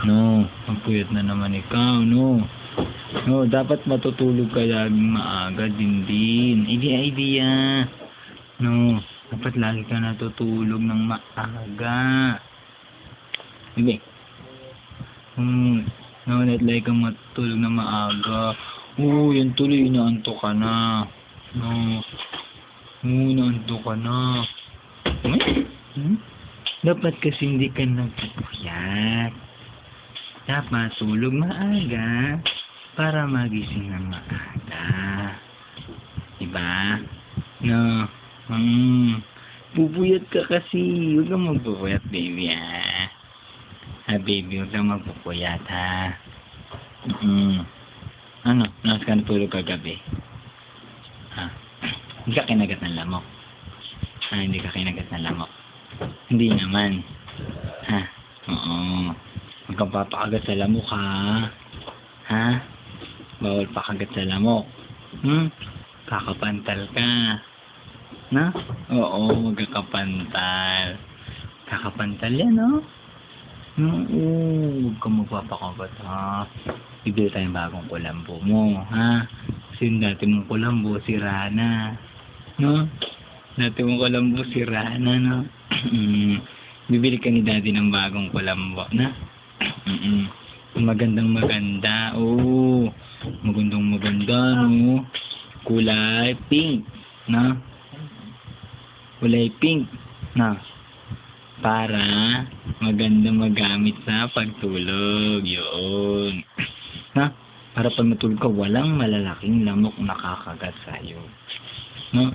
No, ang puyat na naman ikaw, no. No, dapat matutulog ka laging maaga din. Idea. No, dapat lagi ka natutulog ng maaga. Hindi. No, like kang matulog ng maaga. Yan tuloy, inaantok ka na. No. Inaantok ka na. Dapat kasi hindi ka nagpupuyat. Dapat tulog maaga para magising ng maaga. Diba? No. Pupuyat ka kasi. Huwag kang magpupuyat, baby, ha? Baby, huwag kang magpupuyat, ha? Ano? Nasa ka natulog kagabi? Ha? Hindi ka kinagat ng lamok? Hindi ka kinagat ng lamok? Hindi naman. Ha? Oo. Huwag kang papakagat sa lamok, ha? Ha? Bawal pakagat sa lamok. Kakapantal ka. Na? Oo, magkakapantal. Kakapantal yan, no? Huwag kang magpapakagat, ha? Bibili tayong bagong kulambo mo, ha? Kasi yung dati mong kulambo, sira na. No? Dati mong kulambo, sira na, no? Bibili ka ni daddy ng bagong kulambo, na? Magandang maganda. Magandang maganda, no? Kulay pink, na? Kulay pink, na? Para maganda magamit sa pagtulog. Yun. Na? Para pag matulog ka, walang malalaking lamok nakakagat sa'yo. No?